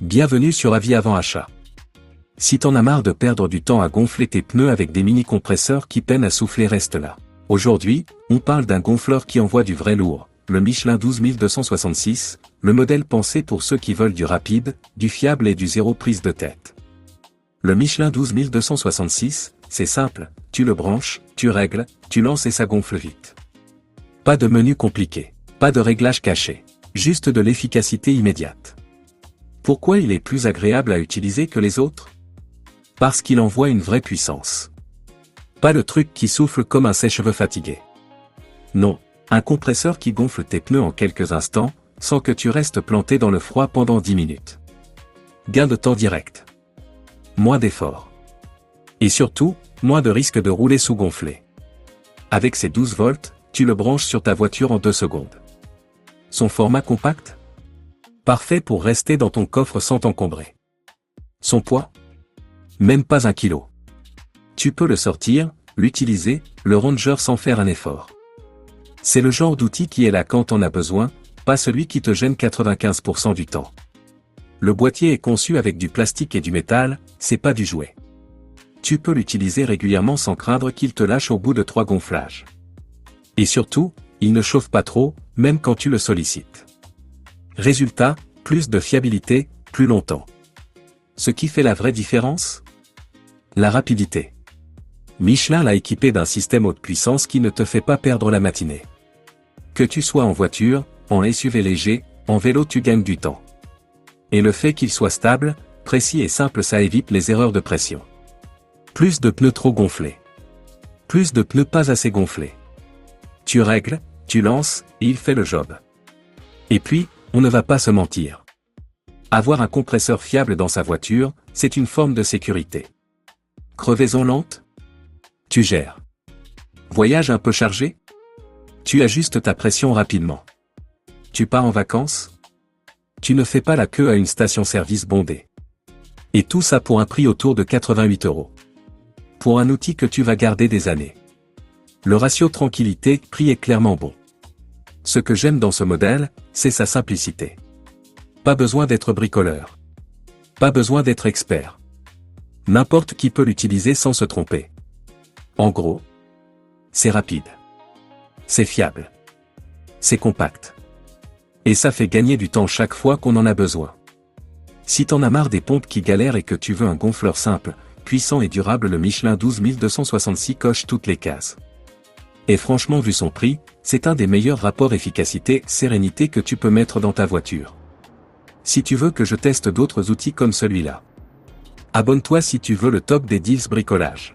Bienvenue sur Avis avant achat. Si t'en as marre de perdre du temps à gonfler tes pneus avec des mini-compresseurs qui peinent à souffler, reste là. Aujourd'hui, on parle d'un gonfleur qui envoie du vrai lourd, le Michelin 12266, le modèle pensé pour ceux qui veulent du rapide, du fiable et du zéro prise de tête. Le Michelin 12266, c'est simple, tu le branches, tu règles, tu lances et ça gonfle vite. Pas de menu compliqué, pas de réglage caché, juste de l'efficacité immédiate. Pourquoi il est plus agréable à utiliser que les autres? Parce qu'il envoie une vraie puissance. Pas le truc qui souffle comme un sèche-cheveux fatigué. Non, un compresseur qui gonfle tes pneus en quelques instants, sans que tu restes planté dans le froid pendant 10 minutes. Gain de temps direct. Moins d'efforts. Et surtout, moins de risque de rouler sous-gonflé. Avec ses 12 volts, tu le branches sur ta voiture en 2 secondes. Son format compact? Parfait pour rester dans ton coffre sans t'encombrer. Son poids? Même pas 1 kilo. Tu peux le sortir, l'utiliser, le ranger sans faire un effort. C'est le genre d'outil qui est là quand on a besoin, pas celui qui te gêne 95% du temps. Le boîtier est conçu avec du plastique et du métal, c'est pas du jouet. Tu peux l'utiliser régulièrement sans craindre qu'il te lâche au bout de 3 gonflages. Et surtout, il ne chauffe pas trop, même quand tu le sollicites. Résultat, plus de fiabilité, plus longtemps. Ce qui fait la vraie différence? La rapidité. Michelin l'a équipé d'un système haute puissance qui ne te fait pas perdre la matinée. Que tu sois en voiture, en SUV léger, en vélo, tu gagnes du temps. Et le fait qu'il soit stable, précis et simple, ça évite les erreurs de pression. Plus de pneus trop gonflés. Plus de pneus pas assez gonflés. Tu règles, tu lances, et il fait le job. Et puis, on ne va pas se mentir. Avoir un compresseur fiable dans sa voiture, c'est une forme de sécurité. Crevaison lente? Tu gères. Voyage un peu chargé? Tu ajustes ta pression rapidement. Tu pars en vacances? Tu ne fais pas la queue à une station-service bondée. Et tout ça pour un prix autour de 88 €. Pour un outil que tu vas garder des années. Le ratio tranquillité-prix est clairement bon. Ce que j'aime dans ce modèle, c'est sa simplicité. Pas besoin d'être bricoleur. Pas besoin d'être expert. N'importe qui peut l'utiliser sans se tromper. En gros, c'est rapide. C'est fiable. C'est compact. Et ça fait gagner du temps chaque fois qu'on en a besoin. Si t'en as marre des pompes qui galèrent et que tu veux un gonfleur simple, puissant et durable, le Michelin 12266 coche toutes les cases. Et franchement, vu son prix, c'est un des meilleurs rapports efficacité-sérénité que tu peux mettre dans ta voiture. Si tu veux que je teste d'autres outils comme celui-là, abonne-toi si tu veux le top des deals bricolage.